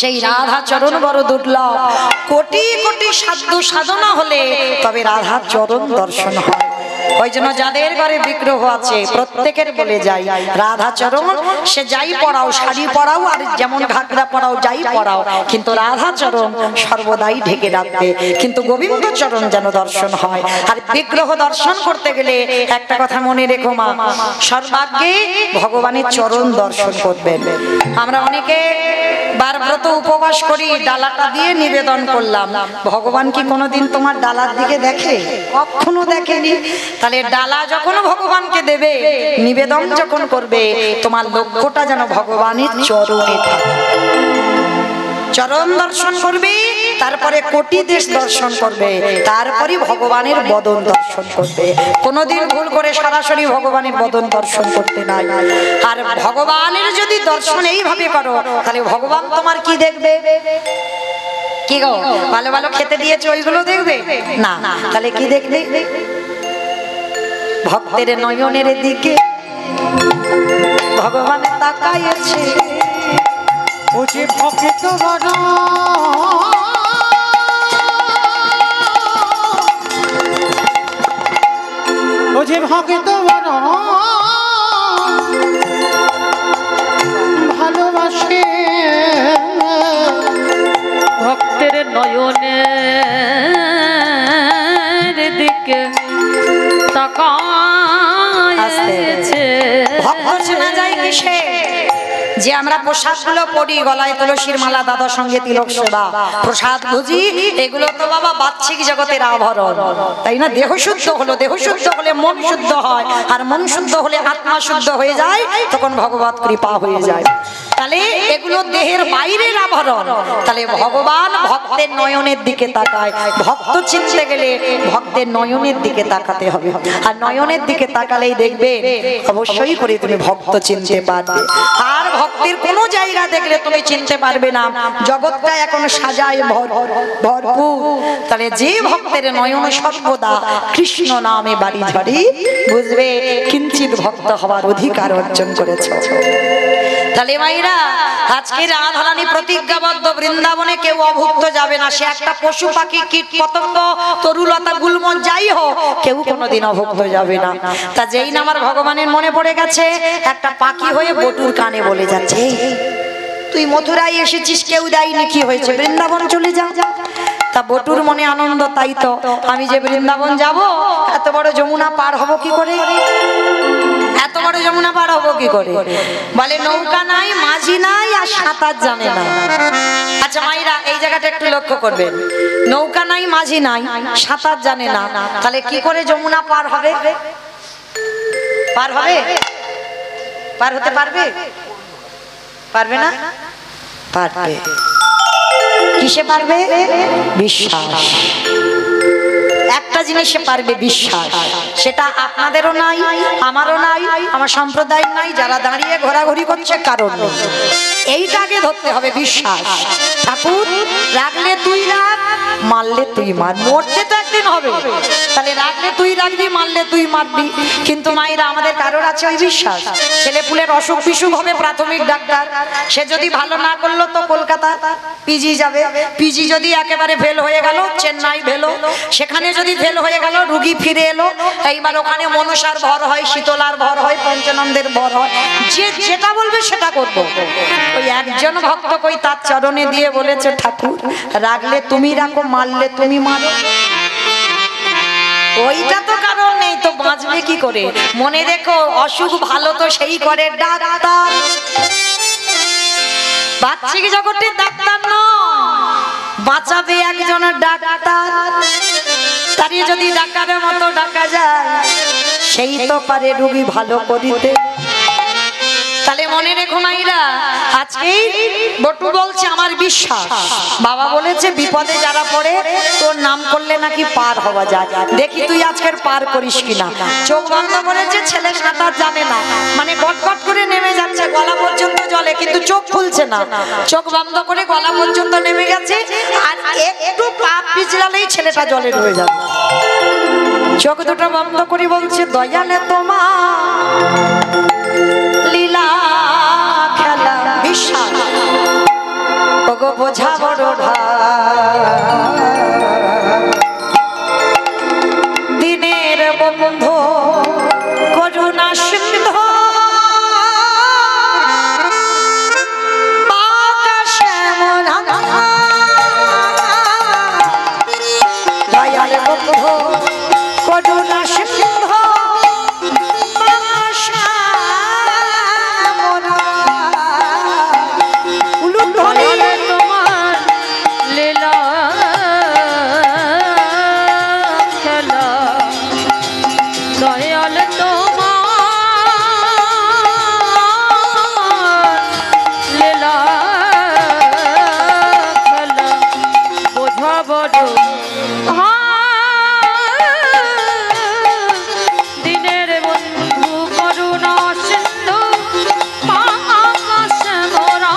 সেই রাধা চরণ বড় দুর্লভ। কোটি কোটি সাধ্য সাধনা হলে তবে রাধা চরণ দর্শন হয়। ওই জন্য যাদের ঘরে বিগ্রহ আছে প্রত্যেকের বলে যাই রাধা চরণ সে যাই পড়াও, শাড়ি পরাও আর যেমন ঘাগরা পরাও, যাই পরাও, কিন্তু রাধা চরণ সর্বদাই ঢেকে রাখবে। কিন্তু গোবিন্দ চরণ যেন দর্শন হয়। আর বিগ্রহ দর্শন করতে গেলে একটা কথা মনে রেখো মা, সর্বাগ্যে ভগবানের চরণ দর্শন করবেন। আমরা অনেকে বার ব্রত উপবাস করি, ডালাটা দিয়ে নিবেদন করলাম, ভগবান কি কোনোদিন তোমার ডালার দিকে দেখে? কখনো দেখেনি। তাহলে ডালা যখন ভগবানকে দেবে, নিবেদন যখন করবে, তোমার লক্ষ্যটা যেন ভগবানের চরণে থাকে। চরণ দর্শন করবে, তারপরে কোটি দেশ দর্শন করবে, তারপরে ভগবানের বদন দর্শন করবে। কোনোদিন ভুল করে সরাসরি ভগবানের বদন দর্শন করতে নাই। আর ভগবানের যদি দর্শন এইভাবে করো, তাহলে ভগবান তোমার কি দেখবে? কি গো, ভালো ভালো খেতে দিয়েছে ওইগুলো দেখবে না? তাহলে কি দেখবে? ভক্তের নয়নের দিকে ভগবান তাকাইছে, ও যে ভক্ত বড়, ও যে ভক্ত বড় ভালোবাসে, ভক্তের নয়নের দিকে তাকাইছে। ভক্ত শোনা যায় কিসে? যে আমরা প্রসাদ গুলো পড়ি, গলায় তুলসীর মালা, দাদার সঙ্গে তিলক সেবা, প্রসাদ ভুজি, এগুলো তো বাবা বাহ্যিক জগতের আভরণ, তাই না? দেহ শুদ্ধ হলো, দেহ শুদ্ধ হলে মন শুদ্ধ হয়, আর মন শুদ্ধ হলে আত্মা শুদ্ধ হয়ে যায়, তখন ভগবত কৃপা হয়ে যায়। তাহলে এগুলো দেহের বাইরের আভরণ। তাহলে ভগবান ভক্তের নয়নের দিকে তাকায়। ভক্ত চিনতে গেলে ভক্তের নয়নের দিকে তাকাতে হবে, আর নয়নের দিকে তাকালেই দেখবে অবশ্যই করে তুমি ভক্ত চিনতে পারবে। আর ভক্তের কোনো জায়গা দেখলে তুমি চিনতে পারবে না, জগৎটা এখন সাজায় ভরপুর। তাহলে যে ভক্তের নয়ন সর্বদা কৃষ্ণ নামে বাড়ি ঝরে, বুঝবে কিঞ্চিত ভক্ত হওয়ার অধিকার অর্জন করেছ। তাহলে মাইরা, আজকে রাধারানী প্রতিজ্ঞাবদ্ধ, বৃন্দাবনে কেউ অভুক্ত যাবে না। সে একটা পশু পাখি, কীট পতঙ্গ, তরুলতা গুল্ম যাই হোক, কেউ কোনোদিন অভুক্ত যাবে না। তা যেই না আমার ভগবানের মনে পড়ে গেছে, একটা পাখি হয়ে বটুর কানে বলে যাচ্ছে, তুই মথুরায় এসেছিস, কেউ দেয়নি, কি হয়েছে? বৃন্দাবন চলে যা। তা বটুর মনে আনন্দ, তাই তো আমি যে বৃন্দাবন যাব, এত বড় যমুনা পার হব কি করে? এত বড় যমুনা পার হবো কি করে? বলে নৌকা নাই, মাঝি নাই, আর সাঁতার জানে না। আচ্ছা মাইরা, এই জায়গাটা একটু লক্ষ্য করবেন, নৌকা নাই, মাঝি নাই, সাঁতার জানে না, তাহলে কি করে যমুনা পার হবে? পার হবে? পার হতে পারবে? পারবে না? পারবে। কিসে পারবে? বিশ্বাস। একটা জিনিসে পারবে, বিশ্বাস। সেটা আপনাদেরও নাই, আমারও নাই, আমার সম্প্রদায় নাই, যারা দাঁড়িয়ে ঘোরাঘুরি করছে কারণ নেই। এইটাকে ধরতে হবে, বিশ্বাস। ঠাকুর রাখলে তুই রাখ, মারলে তুই মার, মরতে তো একদিন হবে। তাহলে রাখলে তুই রাখবি, মারলে তুই মারবি। কিন্তু মায়েরা, আমাদের কারোর আছে ওই বিশ্বাস? ছেলে পুলের অসুখ বিসুখ হবে, প্রাথমিক ডাক্তার, সে যদি ভালো না করলো তো কলকাতা পিজি যাবে। পিজি যদি একেবারে ফেল হয়ে গেল, চেন্নাই ফেল, সেখানে যদি ফেল হয়ে গেল, রুগী ফিরে এলো, এইবার ওখানে মনসার ভর হয়, শীতলার ভর হয়, পঞ্চানন্দের ভর হয়, যে যেটা বলবে সেটা করবো। ওই একজন ভক্ত কই তার চরণে দিয়ে বলেছে, ঠাকুর রাখলে তুমি রাখো, মারলে তুমি মারো। ওইটা তো কারণ নেই, তো বাঁচবে কি করে? মনে রেখো, অসুখ ভালো তো সেই করে ডাক্তার, বাচ্চিক জগতের ডাক্তার নয়, বাঁচাবে একজন ডাক্তার। তারই যদি ডাক্তারের মতো ডাকা যায়, সেই তো পারে রোগী ভালো করিতে। তাহলে মনে রেখো মাইরা, আজকেই বটু বলছে আমার বিশ্বাস। বাবা বলেছে বিপদে যারা পড়ে তোর নাম করলে নাকি পার হওয়া যায়। দেখি তুই আজকের পার করিস কিনা। চোখ বন্ধ করেছে, ছেলে সাঁতার জানে না, মানে গটগট করে নেমে যাচ্ছে, গলা পর্যন্ত জলে, কিন্তু চোখ খুলছে না। চোখ বন্ধ করে গলা পর্যন্ত নেমে গেছে, আর একটু পা পিছলালেই ছেলেটা জলে ডুবে যাবে। চোখ দুটো বন্ধ করে বলছে, দয়ালে তোমার লীলা খেলা। বিশ্বাস। ওগো বোঝা বড় দিনের বন্ধু করুণা সিন্ধু দয়াল বন্ধু করুণা সিন্ধু তোমার লীলা খেলা দয়াল তোমার লীলা খেলা বোঝা বড় দিনের বন্ধু করুণা সিন্ধু আকাশ মোরা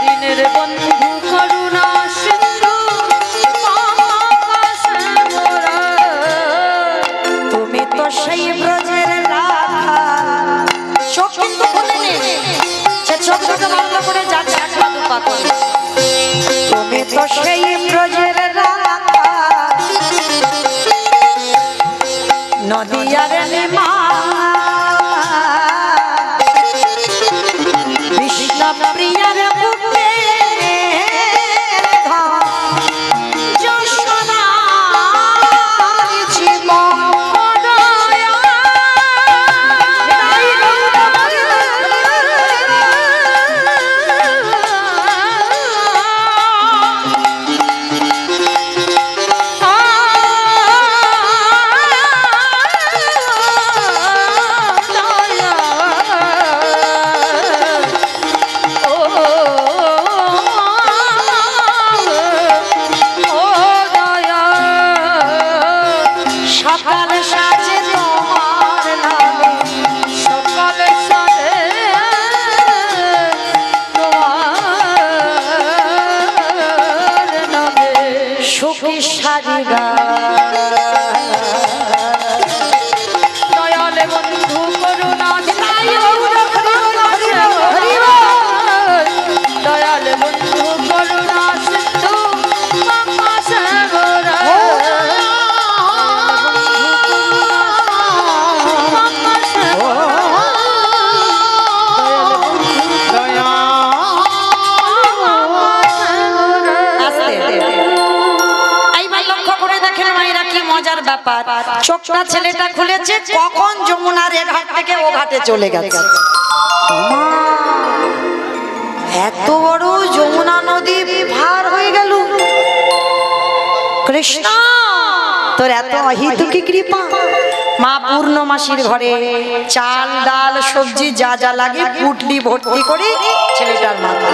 দিনের বন্ধু করুণা সিন্ধু আকাশ মোরা তুমি তো সেই ব্রজের রাখা চোখ কিন্তু খুলেনি সে চোখ থেকে বন্ধ করে যাচ্ছে তুমি তো সেই ব্রজের রাখা নদিয়ার নিমা কৃষ্ণ প্রিয়ার বুকে দয়াল বন্ধু করুণা দয়াল বন্ধু করুণা সিন্ধু আকাশ মোরা মজার ব্যাপার চোখটা ছেলেটা খুলেছে কখন যমুনার এ ঘাট থেকে ও ঘাটে চলে গেছে এত বড় যমুনা নদী পার হয়ে গেল কৃষ্ণ তোর এত অহিতুকি কৃপা মা পূর্ণমাসীর ঘরে চাল ডাল সবজি যা যা লাগে পুটলি ভর্তি করে ছেলেটার মাথা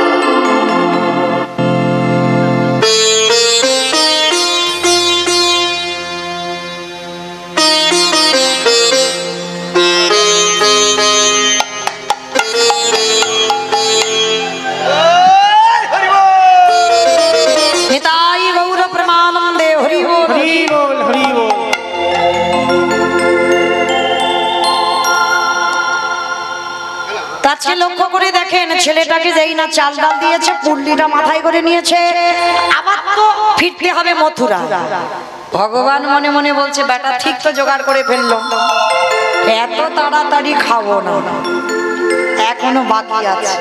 লক্ষ্য করে দেখেন ছেলেটাকে যেই না চাল ডাল দিয়েছে পুল্লিটা মাথায় করে নিয়েছে আবার তো ফিরতে হবে মথুরা ভগবান মনে মনে বলছে বেটা ঠিক তো জোগাড় করে ফেললো এত তাড়াতাড়ি খাবো না এখনো বাকি আছে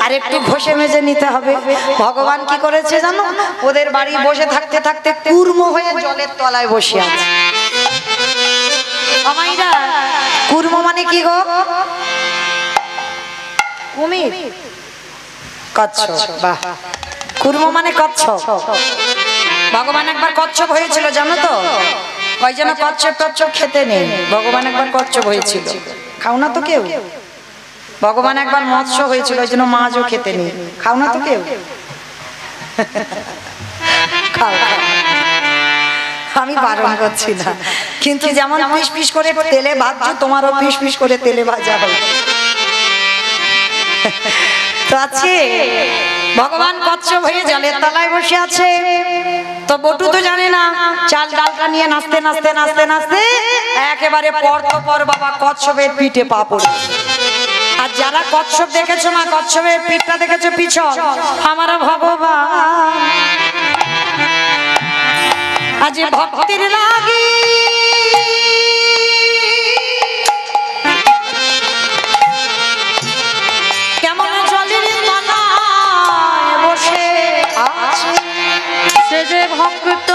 আর একটু ঘষে মেজে নিতে হবে ভগবান কি করেছে জানো ওদের বাড়ি বসে থাকতে থাকতে কুর্ম হয়ে জলের তলায় বসে আছে আমাইরা কুর্ম মানে কি গো কুমির কচ্ছপ বাহ কুর্ম মানে কচ্ছপ ভগবান একবার কচ্ছপ হয়েছিল জানো তো ওই জন্য কচ্ছপ টচ্ছপ খেতে নেই ভগবান একবার কচ্ছপ হয়েছিল খাও না তো কেউ ভগবান একবার মৎস্য হয়েছিল ওই জন্য মাছও খেতে নেই খাও না তো কেউ খাও আমি বারণ করছি না কিন্তু যেমন পিস পিস করে তেলে ভাজছো তোমারও পিস পিস করে তেলে ভাজা হবে তো আছে ভগবান কচ্ছপ হয়ে জলের তলায় বসে আছে তো বটু তো জানে না চাল ডালটা নিয়ে নাচতে নাচতে নাচতে নাচতে একেবারে পর তো পর বাবা কচ্ছপের পিঠে পা পড়ে আর যারা কচ্ছপ দেখেছো না, কচ্ছপের পিঠটা দেখেছো পিছন, আমার ভগবান আজ ভক্তির লাগি কেমন জলের তলায় বসে আছে, সে যে ভক্ত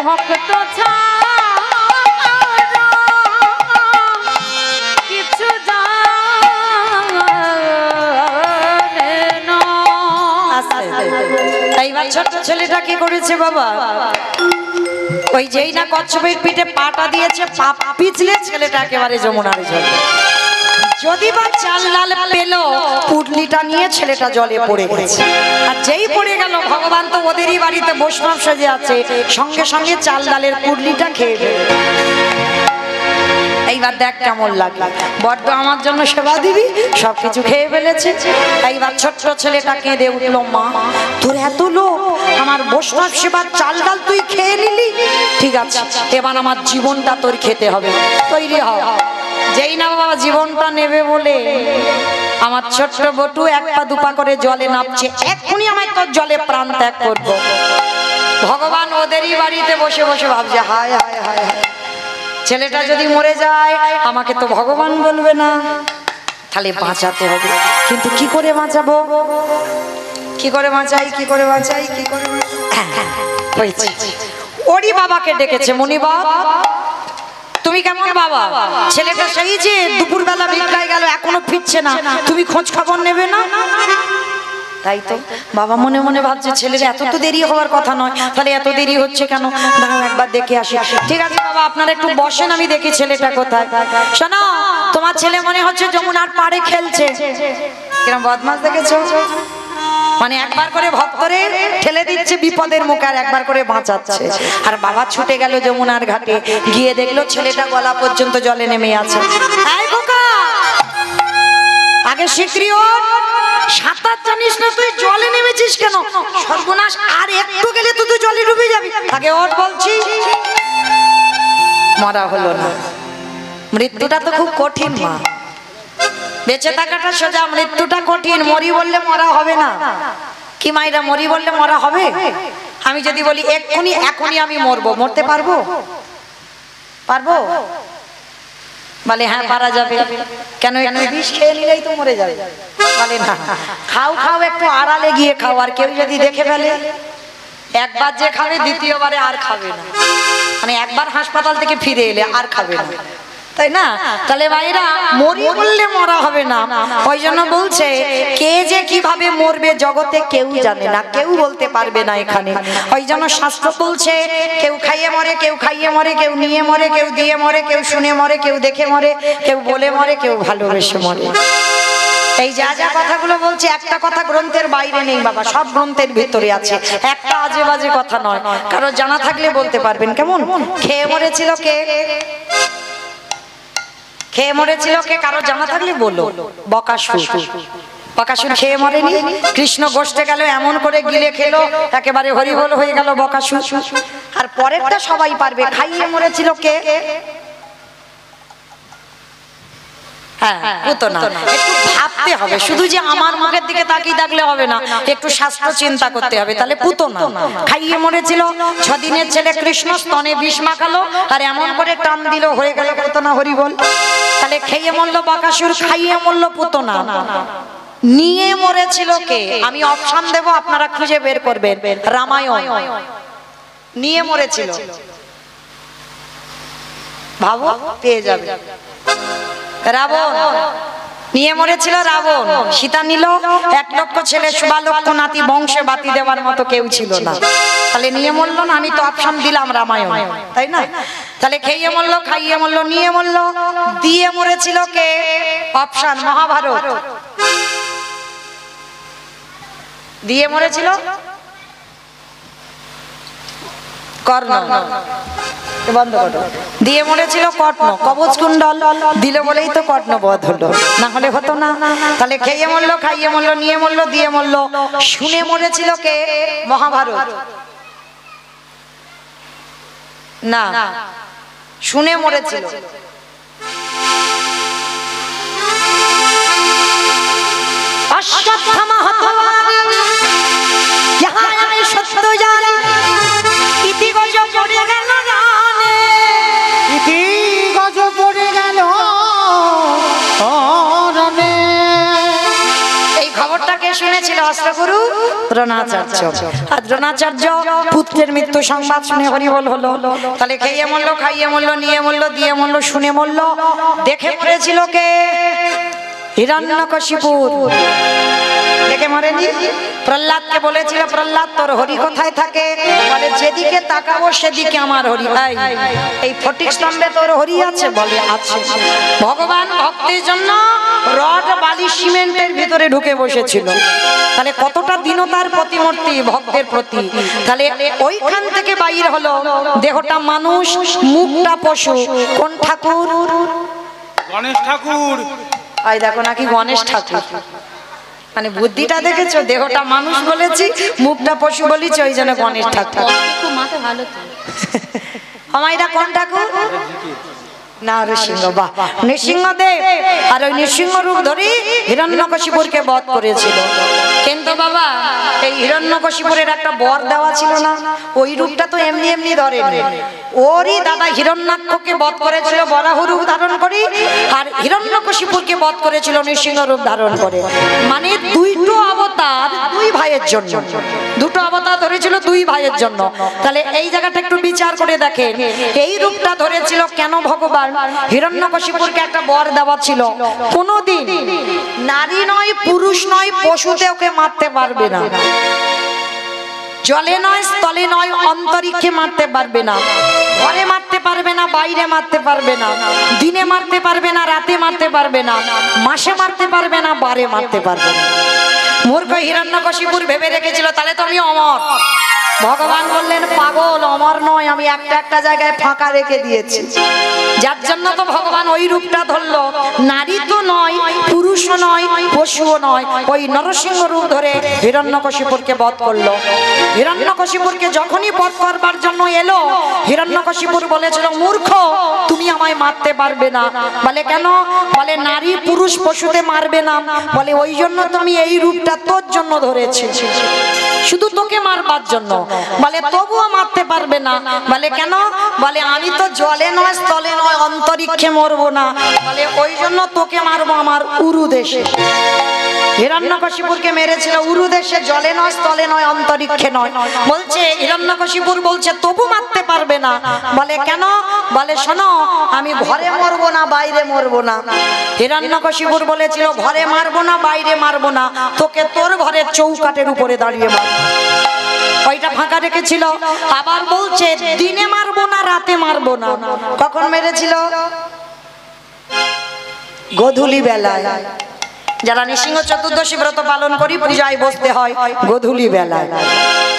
ভক্ত ছাড়া কিছু জানে না। এইবার ছোট্ট ছেলেটা কি করেছে বাবা, ওই যেই না কচ্ছপের পিঠে পাটা দিয়েছে, পা পিছলে ছেলেটা একেবারে যমুনার জলে। যদি বা চাল লাল পেল, পুটলিটা নিয়ে ছেলেটা জলে পড়ে গেছে। আর যেই পড়ে গেল, ভগবান তো ওদেরই বাড়িতে বৈষ্ণব সেজে আছে, সঙ্গে সঙ্গে চাল ডালের পুটলিটা খেয়ে ফেলে। এইবার দেখ কেমন লাগে, বড্ড আমার জন্য সেবা দিবি, সবকিছু খেয়ে ফেলেছে। এইবার ছোট্ট ছেলেটা কেঁদে উঠলো, মা তোর এত লোক, আমার বৈষ্ণব সেবার চাল ডাল তুই খেয়ে নিলি, ঠিক আছে এবার আমার জীবনটা তোর খেতে হবে, তৈরি হ। যেই না বাবা জীবনটা নেবে বলে আমার ছোট্ট বটু এক পা দুপা করে জলে নামছে, এক্ষুনি আমি তোর জলে প্রাণ ত্যাগ করব। ভগবান ওদেরই বাড়িতে বসে বসে ভাবছে, হায় হায় হায় হায়, ছেলেটা যদি মরে যায় আমাকে তো ভগবান বলবে না, তাহলে বাঁচাতে হবে। কিন্তু কি করে বাঁচাবো, কি করে বাঁচাই, কি করে বাঁচাই, কি করে হয়েছে, ওরই বাবাকে ডেকেছে, মণিবাব তুমি কেমন বাবা, ছেলেটা সেই যে দুপুরবেলা ভিক্ষায় গেল, এখনো ফিরছে না, তুমি খোঁজ খবর নেবে না? তাই তো বাবা মনে মনে ভাবছে, ছেলের এত তো দেরি হওয়ার কথা নয়, তাহলে এত দেরি হচ্ছে কেন, দাঁড়াও একবার দেখে আসি। ঠিক আছে বাবা আপনারা একটু বসেন, আমি দেখি ছেলেটা কোথায়। শোনো, তোমার ছেলে মনে হচ্ছে যমুনার পাড়ে খেলছে। কিরম বদমাস দেখেছো, মানে একবার করে ভক্তরে ঠেলে দিচ্ছে বিপদের মুখে, আর একবার করে বাঁচাচ্ছে। আর বাবা ছুটে গেল যমুনার ঘাটে, গিয়ে দেখলো ছেলেটা গলা পর্যন্ত জলে নেমে আছে। এই বোকা, আগে শিগগিরই ওঠ, সাঁতার জানিস না তুই, জলে নেমেছিস কেন, সর্বনাশ, আর একটু গেলে তো তুই জলে ডুবে যাবি, আগে ওঠ বলছি। মরা হলো না, মৃত্যুটা তো খুব কঠিন মা, বেঁচে থাকাটা সোজা, মৃত্যুটা কঠিন। মরি বললে মরা হবে না, কি মাইরা মরি বললে মরা হবে? আমি যদি বলি এক্ষুনি এখনই আমি মরবো, মরতে পারবো? পারবো? বলে হ্যাঁ পারা যাবে। কেন, একটু বিষ খেয়ে নিলেই তো মরে যাবে। বলে না, খাও খাও, একটু আড়ালে গিয়ে খাও, আর কেউ যদি দেখে ফেলে, একবার যে খাবে দ্বিতীয়বারে আর খাবে না, মানে একবার হাসপাতাল থেকে ফিরে এলে আর খাবে না, তাই না? তাহলে ভাইরা মরি বললে মরা হবে না, ওই জন্য বলছে কে যে কিভাবে মরবে জগতে কেউ জানে না, কেউ বলতে পারবে না এখানে। ওই জন্য শাস্ত্র বলছে কেউ খাইয়ে মরে, কেউ খাইয়ে মরে, কেউ নিয়ে মরে, কেউ দিয়ে মরে, কেউ শুনে মরে, কেউ দেখে মরে, কেউ বলে মরে, কেউ ভালোবেসে মরে। এই যা যা কথাগুলো বলছি, একটা কথা গ্রন্থের বাইরে নেই বাবা, সব গ্রন্থের ভিতরে আছে, একটা আজে বাজে কথা নয়। কারো জানা থাকলে বলতে পারবেন। কেমন খেয়ে মরেছিল কে, খেয়ে মরেছিল কে, কারো জানা থাকলে বলো। বকাসুর, বকাসুর খেয়ে মরেনি, কৃষ্ণ গোষ্ঠে গেল, এমন করে গিলে খেলো একেবারে হরিবোল হয়ে গেল বকাসুর। আর পরেরটা সবাই পারবে, খাইয়ে মরেছিল কে, পুতনা। একটু ভাবতে হবে, শুধু যে আমার মুখের দিকে তাকিয়ে থাকলে হবে না, একটু শাস্ত্র চিন্তা করতে হবে। তাহলে পুতনা খাইয়ে মরেছিল, 6 দিনের ছেলে কৃষ্ণ স্তনে বিষ মাখালো, আর এমন করে টান দিল হয়ে গেল পুতনা হরিবোল। তাহলে খেয়ে মরল বকাসুর, খাইয়ে মরল পুতনা। নিয়ে মরেছিল কে, আমি অপশন দেব, আপনারা খুঁজে বের করবেন। রামায়ণ নিয়ে মরেছিল, ভাবো পেয়ে যাবে। রাবণ নিয়ে মরেছিল রাবণ, সীতা নিল, 1 লক্ষ ছেলে 16 লক্ষ নাতি, বংশে বাতি দেওয়ার মতো কেউ ছিল না। তাহলে নিয়ে মরলো না? আমি তো অপশন দিলাম রামায়ণ, তাই না? তাহলে খেয়ে মরলো, খাইয়ে মরলো, নিয়ে মরলো, দিয়ে মরেছিল কে? অপশন মহাভারত। দিয়ে মরেছিল কর্ণ, বন্ধ করো। দিয়ে মরেছিল কর্ণ, কবচ কুণ্ডল দিল বলেই তো কর্ণ বধ হলো, না হলে হতো না। তাহলে খেয়ে মরলো, খাইয়ে মরলো, নিয়ে মরলো, দিয়ে মরলো। শুনে মরেছিল কে? মহাভারত। না, শুনে মরেছিল অশ্বত্থামা হতবাদ, যাহা আমি সত্য জানি, ইতি গজ পড়ে গেল জানে। ইতি গজ পড়ে গেল অরণে। এই খবরটাকে শুনেছিল অস্ত্রগুরু দ্রোণাচার্য। আর দ্রোণাচার্য পুত্রের মৃত্যু সংবাদ শুনে হরিবল হলো। তাহলে খেয়ে মরলো, খাইয়ে মরলো, নিয়ে মরলো, দিয়ে মরলো, শুনে মরলো। দেখে মরেছিল কে? হিরণ্যকশিপু। দেখে মরেনি? প্রহ্লাদকে বলেছিল, প্রহ্লাদ তোর হরি কোথায় থাকে? বলে যেদিকে তাকাবো সেদিকে আমার হরি। এই ফটিক স্তম্ভে তোর হরি আছে? বলে আছে। ভগবান ভক্তির জন্য রড বালি সিমেন্টের ভিতরে ঢুকে বসেছিল। তাহলে কতটা দীনতার প্রতিমূর্তি ভক্তের প্রতি। তাহলে ওইখান থেকে বাইর হলো, দেহটা মানুষ, মুখটা পশু। কোন ঠাকুর? গণেশ ঠাকুর। এই দেখো নাকি গণেশ ঠাকুর। মানে বুদ্ধিটা দেখেছো? দেহটা মানুষ বলেছি, মুখটা পশু বলেছি, ওই জন্য গণেশ ঠাকুর। আমাইরা কোন ঠাকুর? না নৃসিংহ। বাহ, নৃসিংহদেব। আর ওই নৃসিংহ রূপ ধরে হিরণ্যকশিপুরকে বধ করেছিল। কিন্তু বাবা এই হিরণ্যকশিপুরের একটা বর দেওয়া ছিল না? ওই রূপটা তো এমনি এমনি ধরেনি। ওরই দাদা হিরণ্যাক্ষকে বধ করেছিল বরাহ রূপ ধারণ করে, আর হিরণ্যকশিপুরকে বধ করেছিল নৃসিংহ রূপ ধারণ করে। মানে দুইটো অবতার দুই ভাইয়ের জন্য, দুটো অবতার ধরেছিল দুই ভাইয়ের জন্য। তাহলে এই জায়গাটা একটু বিচার করে দেখেন, এই রূপটা ধরেছিল কেন ভগবান? হিরণ্যকশিপুরকে একটা বর দেওয়া ছিল, কোনোদিন নারী নয়, পুরুষ নয়, পশুতে ওকে মারতে পারবে না। জলে নয়, স্থলে নয়, অন্তরিক্ষে মারতে পারবে না। ঘরে মারতে পারবে না, বাইরে মারতে পারবে না, দিনে মারতে পারবে না, রাতে মারতে পারবে না, মাসে মারতে পারবে না, বারে মারতে পারবে না। মূর্খ হিরণ্যকশিপুর ভেবে রেখেছিল তাহলে তো আমি অমর। ভগবান বললেন পাগল, অমর নয়, আমি একটা একটা জায়গায় ফাঁকা রেখে দিয়েছি। যার জন্য তো ভগবান ওই রূপটা ধরলো। নারী তো নয়, পুরুষও নয়, পশুও নয়, ওই নরসিংহ রূপ ধরে হিরণ্যকশিপুরকে বধ করলো। হিরণ্যকশিপুরকে যখনই বধ করবার জন্য এলো, হিরণ্যকশিপুর বলেছিল মূর্খ, তুমি আমায় মারতে পারবে না। বলে কেন? বলে নারী পুরুষ পশুতে মারবে না। বলে ওই জন্য তো আমি এই রূপটা তোর জন্য ধরেছি, শুধু তোকে মারবার জন্য। বলে তবুও মারতে পারবে না। বলে কেন? বলে আমি তো জলে নয়, স্থলে নয়, অন্তরিক্ষে মরবো না। বলে ওই জন্য তোকে মারবো আমার উরু দেশে। হিরণ্যকশিপুরকে মেরেছিল উরু দেশে, জলে নয়, স্থলে নয়, অন্তরিক্ষে নয়। বলছে হিরণ্যকশিপুর বলছে তবু মারতে পারবে না। বলে কেন? বলে শোনো, আমি ঘরে মরবো না, বাইরে মরবো না। হিরণ্যকশিপুর বলেছিল ঘরে মারবো না, বাইরে মারবো না, তোকে তোর ঘরের চৌকাটের উপরে দাঁড়িয়ে মারবো। ওইটা ফাঁকা রেখেছিল। আবার বলছে দিনে মারবো না, রাতে মারবো না। কখন মেরেছিল? গোধূলি বেলায়। যারা নৃসিংহ চতুর্দশী ব্রত পালন করি, পূজায় বসতে হয় গোধূলি বেলায়।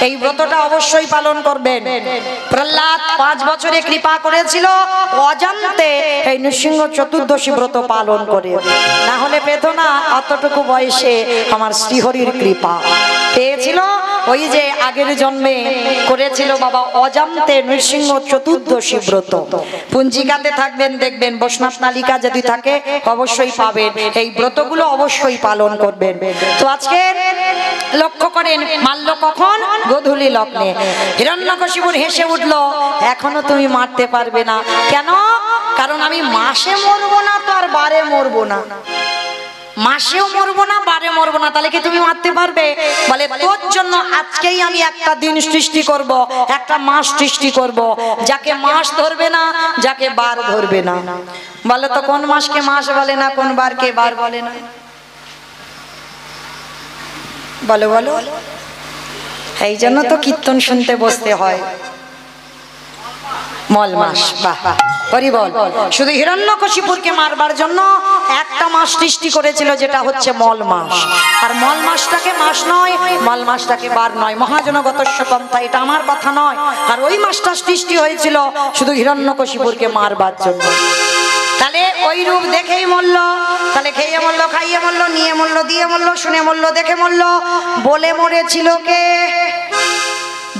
এই ব্রতটা অবশ্যই পালন করবেন। প্রহ্লাদ 5 বছরে কৃপা করেছিল অজান্তে এই নৃসিংহ চতুর্দশী ব্রত পালন করে, না হলে পেত না। অতটুকু বয়সে আমার শ্রীহরির কৃপা পেয়েছিল। ওই যে আগের জন্মে করেছিল বাবা অজান্তে নৃসিংহ চতুর্দশী ব্রত। পঞ্জিকাতে থাকবেন, দেখবেন বৈষ্ণব তালিকা যদি থাকে অবশ্যই পাবেন। এই ব্রতগুলো অবশ্যই পালন করবেন। তো আজকে লক্ষ্য করেন, মারল কখন? গোধূলি লগ্নে। হিরণ্যকশিপুর হেসে উঠলো, এখনো তুমি মারতে পারবে না। কেন? কারণ আমি মাসে মরবো না, তো আর বারে মরবো না। মাসেও মরবো না, বারে মরবো না, তাহলে কি তুমি মারতে পারবে? বলে তোর জন্য আজকেই আমি একটা দিন সৃষ্টি করব, একটা মাস সৃষ্টি করব, যাকে মাস ধরবে না, যাকে বার ধরবে না। বলো তো কোন মাসকে মাস বলে না, কোন বারকে বার বলে না? বলো বলো। এই জন্য তো কীর্তন শুনতে বসতে হয়। মল মাস, বাহ হরি বল। শুধু হিরণ্যকশিপুরকে মারবার জন্য একটা মাস সৃষ্টি করেছিল, যেটা হচ্ছে মল মাস। আর মল মাসটাকে মাস নয়, মল মাসটাকে বার নয়, মহাজনগতস্য পন্থা, এটা আমার কথা নয়। আর ওই মাসটা সৃষ্টি হয়েছিল শুধু হিরণ্যকশিপুরকে মারবার জন্য। তাহলে ওই রূপ দেখেই মরল, তাহলে খেয়ে মরল, খাইয়ে মরল, নিয়ে মরল, দিয়ে মরল, শুনে মরল, দেখে মরল। বলে মরেছিল কে?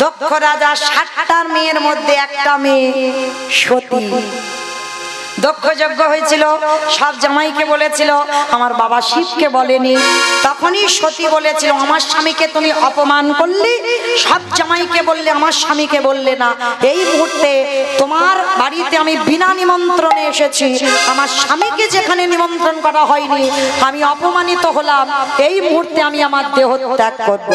দক্ষ রাজা 60টার মেয়ের মধ্যে একটা মেয়ে সতী। দক্ষ যজ্ঞ হয়েছিল, সব জামাইকে বলেছিল, আমার বাবা শিবকে বলেনি। তখনই সতী বলেছিল, আমার স্বামীকে তুমি অপমান করলে, সব জামাইকে বললে, আমার স্বামীকে বললে না। এই মুহূর্তে তোমার বাড়িতে আমি বিনা নিমন্ত্রণে এসেছি, আমার স্বামীকে যেখানে নিমন্ত্রণ করা হয়নি, আমি অপমানিত হলাম। এই মুহূর্তে আমি আমার দেহ ত্যাগ করব।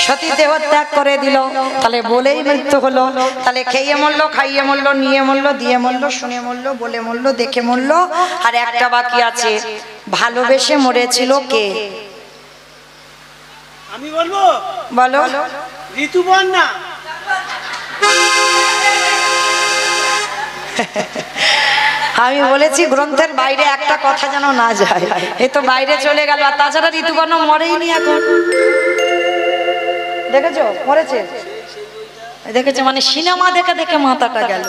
সতী দেহ ত্যাগ করে দিল। তাহলে বলেই মৃত্যু হলো। তাহলে খেয়ে মরলো, খাইয়ে মরলো, নিয়ে মরলো, দিয়ে মরলো, শুনে মরলো, বলে মরলো, দেখে মরলো। আর একটা বাকি আছে, ভালোবেসে মরেছিল কে? আমি বলবো, বলো। ঋতুপর্ণা। আমি বলেছি গ্রন্থের বাইরে একটা কথা যেন না যায়। এ তো বাইরে চলে গেল। আর তাছাড়া ঋতুপর্ণা মরেইনি এখন। দেখেছো মরেছে? দেখেছো, মানে সিনেমা দেখে দেখে মাথাটা গেল।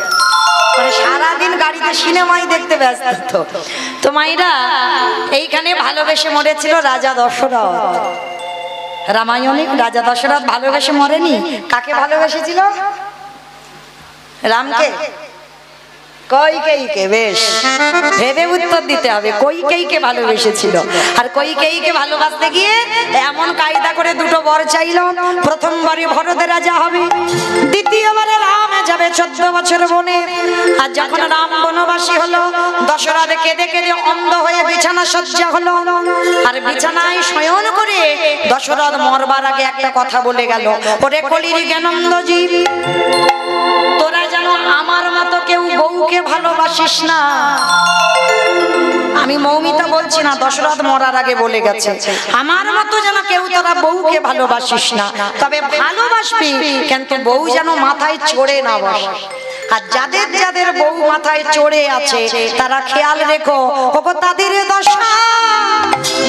মানে সারাদিন গাড়িতে সিনেমাই দেখতে ব্যস্ত। তো মাইরা, এইখানে ভালোবেসে মরেছিল রাজা দশরথ। রামায়ণে রাজা দশরথ ভালোবেসে মরেনি। কাকে ভালোবেসেছিল? রামকে? কইকেয়ীকে। বেশ, ভেবে উত্তর দিতে হবে। কইকেয়ীকে ভালোবেসেছিল। আর কইকেয়ীকে ভালোবাসতে গিয়ে এমন কায়দা করে দুটো বর চাইল। প্রথমবারে ভরত রাজা হবে, দ্বিতীয়বারে রাম যাবে 14 বছর বনে। আর যখন রাম বনবাসী হলো, দশরথ কেঁদে কেঁদে অন্ধ হয়ে বিছানা সজ্জা হলো। আর বিছানায় শয়ন করে দশরথ মরবার আগে একটা কথা বলে গেল, ওরে কলির জ্ঞানন্দজি, তোরা যেন আমার মতো কেউ বউকে ভালোবাসিস না। আমি মৌমিতা বলছি না, দশরথ মরার আগে বলে গেছে, আমার মতো যেন কেউ তোরা বউকে ভালোবাসিস না। তবে ভালোবাসবি, কিন্তু বউ যেন মাথায় চড়ে না বসে। আর যাদের যাদের বউ মাথায় চড়ে আছে, তারা খেয়াল রেখো, ওগো তাদের দশা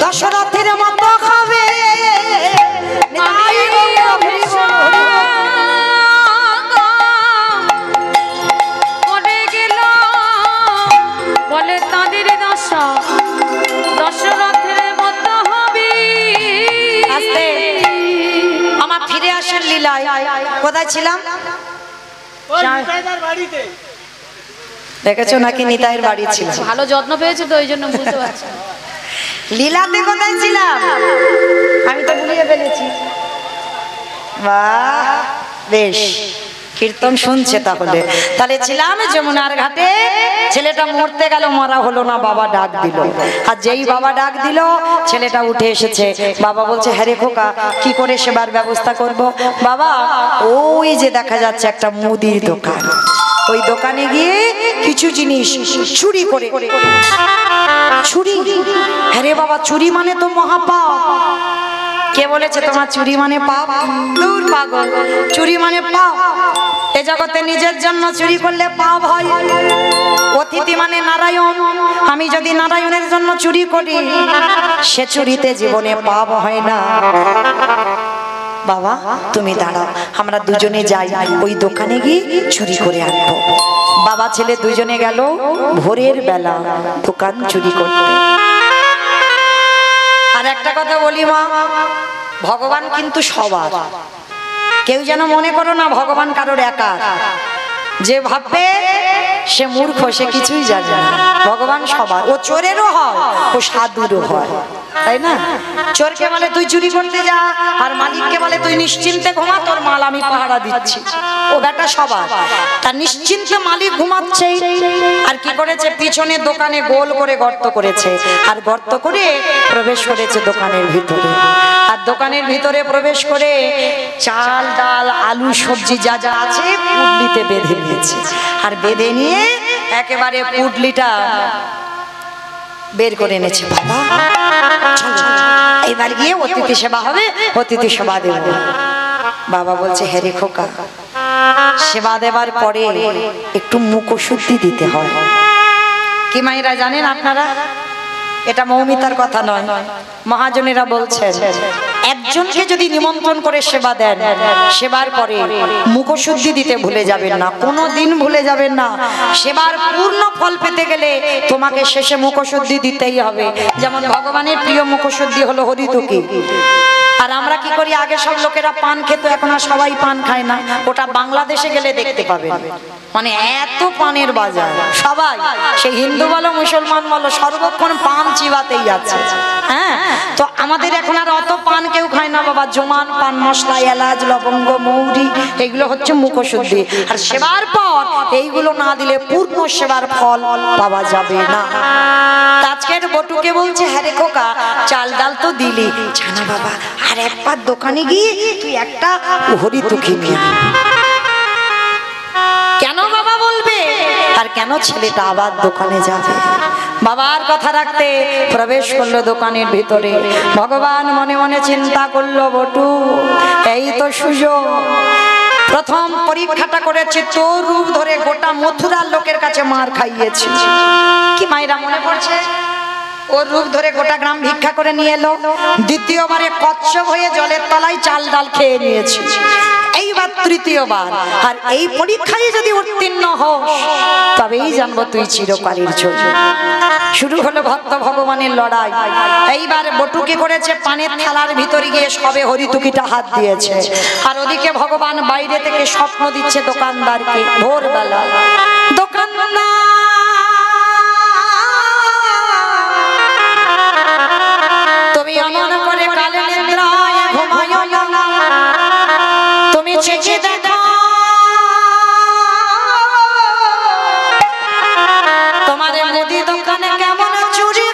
দশরথের মতো হবে। বলে তাদের দশা দশরথের মতো হবে। আস্তে, আমার ফিরে আসেন লীলায়। কোথায় ছিলাম? বাড়িতে। দেখেছো নাকি নিতাইয়ের বাড়ি ছিল? ভালো যত্ন পেয়েছে তো, ওই জন্য বুঝতে পারছি। লীলাতে কোথায় ছিলাম? আমি তো ভুলিয়ে ফেলেছি। বাহ, বেশ কীর্তন শুনছে তাহলে। তাহলে ছিলাম যমুনার ঘাটে। ছেলেটা মরতে গেল, মরা হলো না, বাবা ডাক দিল। আর যেই বাবা ডাক দিল, ছেলেটা উঠে এসেছে। বাবা বলছে, হ্যাঁ রে খোকা, কি করে সেবার ব্যবস্থা করব? বাবা, ওই যে দেখা যাচ্ছে একটা মুদির দোকান, ওই দোকানে গিয়ে কিছু জিনিস চুরি করে। চুরি? হ্যাঁ রে বাবা, চুরি মানে তো মহাপাপ। কে বলেছে তোমার চুরি মানে পাপ? দূর পাগল, চুরি মানে পাপ। এ জগতে নিজের জন্য চুরি করলে পাপ হয়। অতিথি মানে নারায়ণ। আমি যদি নারায়ণের জন্য চুরি করি, সে চুরিতে জীবনে পাপ হয় না। বাবা তুমি দাঁড়াও, আমরা দুজনে যাই, ওই দোকানে গিয়ে চুরি করে আনবো। বাবা ছেলে দুজনে গেল ভোরের বেলা দোকান চুরি করতে। আর একটা কথা বলি মা, ভগবান কিন্তু সবার। কেউ যেন মনে করো না ভগবান কারোর একা। যে ভাববে সে মূর্খ, সে কিছুই জানে না। ভগবান সবার। ও চোরেরও হয়, ও সাধুরও হয়, তাই না? চোরকে বলে তুই চুরি করতে যা, আর মালিককে বলে তুই নিশ্চিন্তে ঘুমা, তোর মাল আমি পাহারা দিচ্ছি। ও বেটা সবার। তার নিশ্চিন্তে মালিক ঘুমাচ্ছে। আর কি করেছে? পিছনে দোকানে গোল করে গর্ত করেছে, আর গর্ত করে প্রবেশ করেছে দোকানের ভিতরে। আর দোকানের ভিতরে প্রবেশ করে চাল ডাল আলু সবজি যা যা আছে পুটলিতে বেঁধে নিয়েছে। আর বেঁধে নিয়ে একেবারে পুডলিটা বের করে এনেছে। বাবা চলো এইবার গিয়ে অতিথি সেবা হবে, অতিথি সেবা দেব। বাবা বলছে হ্যাঁ রে খোকা, সেবা দেবার পরে একটু মুখশুদ্ধি দিতে হয়। কি মায়েরা জানেন আপনারা? এটা মৌমিতার কথা নয়, মহাজনেরা বলছেন একজনকে যদি নিমন্ত্রণ করে সেবা দেন, সেবার পরে মুখশুদ্ধি দিতে ভুলে যাবেন না, কোনোদিন ভুলে যাবেন না। সেবার পূর্ণ ফল পেতে গেলে তোমাকে শেষে মুখশুদ্ধি দিতেই হবে। যেমন ভগবানের প্রিয় মুখশুদ্ধি হলো হরিতুকি। আর আমরা কি করি, আগে সব লোকেরা পান খেত, এখন আর সবাই পান খায় না। ওটা বাংলাদেশে গেলে দেখতে পাবেন, মানে এত পানের বাজার, সবাই সে হিন্দু বলো মুসলমান বলো সর্বক্ষণ পান চিবাতেই আছে। হ্যাঁ, তো আমাদের এখন আর অত পান কেউ খায় না বাবা। জোমান পান মশলা, এলাচ, লবঙ্গ, মৌরি, এগুলো হচ্ছে মুখশুদ্ধি। আর সেবার পর এইগুলো না দিলে পূর্ণ সেবার ফল পাওয়া যাবে না। আজকের বটুকে বলছে হ্যাঁ রে খোকা, চাল ডাল তো দিলি, জানা বাবা আর একবার দোকানে গিয়ে তুই একটা হরিতুকি নিয়ে আয়। কেন বাবা বলবে, আর কেন ছেলেটা আবার দোকানে যাবে? বাবার কথা রাখতে প্রবেশ করলো দোকানের ভিতরে। ভগবান মনে মনে চিন্তা করলো, বটু এই তো সুযোগ, প্রথম পরীক্ষাটা করেছে, তোর রূপ ধরে গোটা মথুরার লোকের কাছে মার খাইয়েছি। কি মায়েরা মনে পড়ছে? ওর রূপ ধরে গোটা গ্রাম ভিক্ষা করে নিয়ে এলো। দ্বিতীয়বারে কচ্ছপ হয়ে জলের তলায় চাল ডাল খেয়ে নিয়েছি। এইবার তৃতীয়বার, আর এই পরীক্ষায় যদি উত্তীর্ণ হোস তবেই জানবো তুই চিরকালের জন্য। শুরু হলো ভক্ত ভগবানের লড়াই। এইবার বটুকে করেছে পানের থালার ভিতরে গিয়ে সবে হরিতুকিটা হাত দিয়েছে, আর ওদিকে ভগবান বাইরে থেকে স্বপ্ন দিচ্ছে দোকানদারকে। ভোরবেলা দোকানদার তুমি অমন করে কালে নিদ্রায় ঘুমায়ো না, তুমি চেয়ে দেখো তোমার মুদি দোকানে কেমন চুরি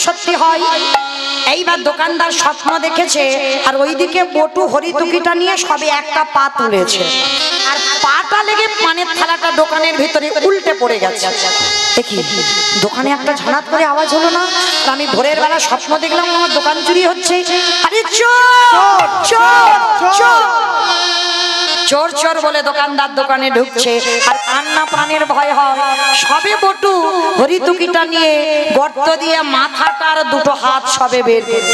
সত্যি হয়। এইবার দোকানদার স্বপ্ন দেখেছে, আর ওইদিকে বটু হরিতুকিটা নিয়ে সবে একটা পা তুলেছে, আর পাটা লেগে পানের থালাটা দোকানের ভিতরে উল্টে পড়ে গেছে। দেখি দোকানে একটা ঝনাত করে আওয়াজ হলো না, আর আমি ভোরের বেলা স্বপ্ন দেখলাম আমার দোকান চুরি হচ্ছে। আরে চোর চোর চোর চোর চোর বলে দোকানদার দোকানে ঢুকছে, আর কান্না প্রাণের ভয় হয়। সবে বটু হরিতুকিটা নিয়ে গর্ত দিয়ে মাথাটার দুটো হাত সবে বের করে,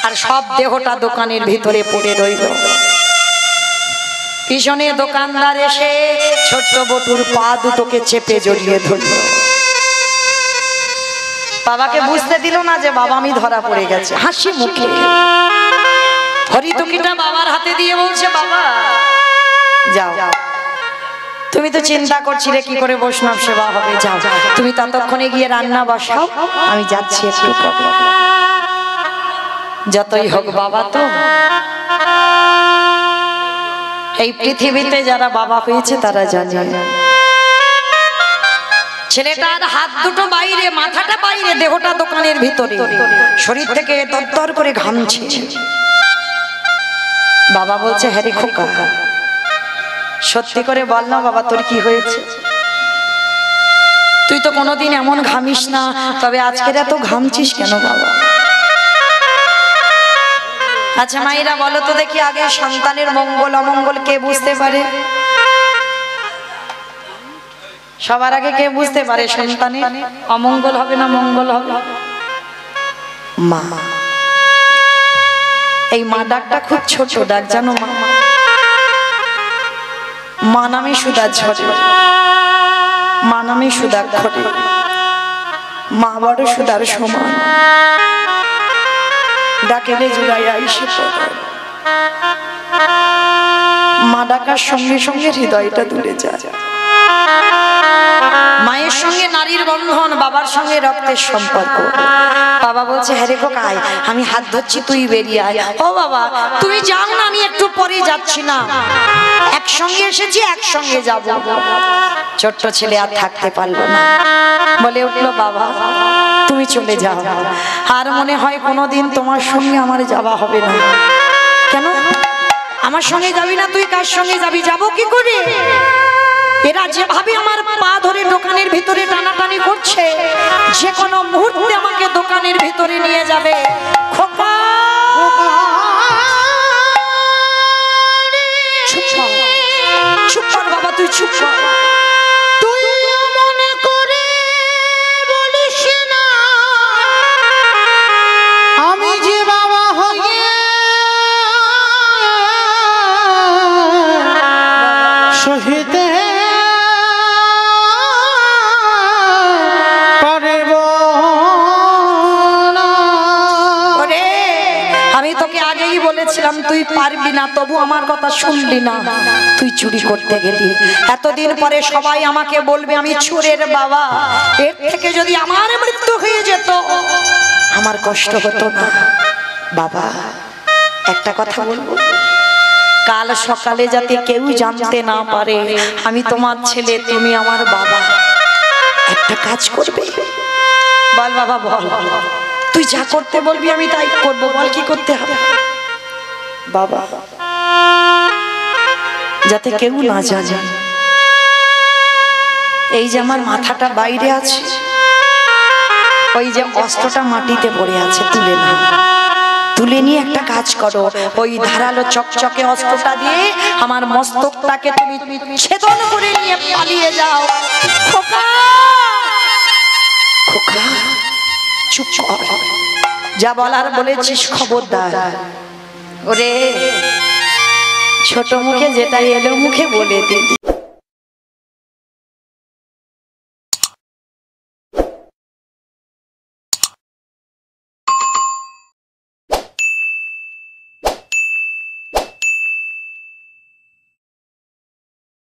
আর সব দেহটা দোকানের ভিতরে পড়ে রইল। পিছনে দোকানদার এসে ছোট্ট বটুর পা দুটোকে চেপে জড়িয়ে ধরল। বাবাকে বুঝতে দিল না যে বাবা আমি ধরা পড়ে গেছে। হাসি মুখে হরিতুকিটা বাবার হাতে দিয়ে বলছে, বাবা যাও, তুমি তো চিন্তা করছিলে কি করে বৈষ্ণব সেবা হবে, যাও তুমি ততক্ষণে গিয়ে রান্না বসাও, আমি যাচ্ছি একটু পরে। যতই হোক বাবা তো, এই পৃথিবীতে যারা বাবা হয়েছে তারা জানে। ছেলেটার হাত দুটো বাইরে, মাথাটা বাইরে, দেহটা দোকানের ভিতরে, শরীর থেকে দরদর করে ঘামছে। বাবা বলছে হ্যাঁ রে খোকা, সত্যি করে বল না বাবা তোর কি হয়েছে? তুই তো কোনোদিন এমন ঘামিস না, তবে আজকের এত ঘামছিস কেন বাবা? আচ্ছা মায়েরা বলো তো দেখি, আগে সন্তানের মঙ্গল অমঙ্গল কে বুঝতে পারে? সবার আগে কে বুঝতে পারে সন্তানের অমঙ্গল হবে না মঙ্গল হবে? মা। এই মা ডাকটা খুব ছোট ডাক, জানো মা? মা নামে সুদা ঝরে। মা নামে সুদাক্ষরে, মা বড় সুদার সমান, ডাকেলে জুড়াই আইসে পড়ে। মা ডাকার সঙ্গে সঙ্গে হৃদয়টা দূরে যায়। মায়ের সঙ্গে নারীর বন্ধন, বাবার সঙ্গে রক্তের সম্পর্ক। বাবা বলছে হ্যাঁ রে খোকাই, আমি হাত ধরছি, তুই বেরিয়ে আয়। ও বাবা তুই যাও না, আমি একটু পরে যাচ্ছি না, একসঙ্গে এসেছি একসঙ্গে যাব। ছোট্ট ছেলে আর থাকতে পারলো না, বলে উঠলো বাবা তুমি চলে যাও, আর মনে হয় কোনোদিন তোমার সঙ্গে আমার যাওয়া হবে না। কেন আমার সঙ্গে যাবি না? তুই কার সঙ্গে যাবি? যাবো কি করে? এরা যেভাবে আমার পা ধরে দোকানের ভিতরে টানাটানি করছে, যে কোনো মুহূর্তে আমাকে দোকানের ভিতরে নিয়ে যাবে। খোকা চুপ কর, চুপ কর বাবা, তুই চুপ কর। তুই মনে করে বলিস না আমি যে বাবা হয়ে সহিতে পারব না। ওরে আমি তোকে আগেই বলেছিলাম তুই পারবি না, তবু আমার কথা শুনলি না, তুই চুরি করতে গেলি। এতদিন পরে সবাই আমাকে বলবে আমি চোরের বাবা। এর থেকে যদি আমার মৃত্যু হয়ে যেত আমার কষ্ট হতো না। বাবা একটা কথা বলবো, কাল সকালে যাতে কেউ জানতে না পারে আমি তোমার ছেলে, তুমি আমার বাবা, একটা কাজ করবে। বল বাবা বল, তুই যা করতে বলবি আমি তাই করবো, বল কি করতে হবে? বাবা যাতে কেউ না জানে এই যে আমার মাথাটা বাইরে আছে, ওই যে অস্ত্রটা মাটিতে পড়ে আছে, তুলে না, তুলে নিয়ে একটা কাজ করো, ওই ধারালো চকচকে অস্ত্রটা দিয়ে আমার মস্তকটাকে তুমি ছেদন করে নিয়ে পালিয়ে যাও। খোকা খোকা চুপ কর, যা বলার বলেছিস খবরদার। ওরে ছোট মুখে যেটা এলো মুখে বলে দিবি।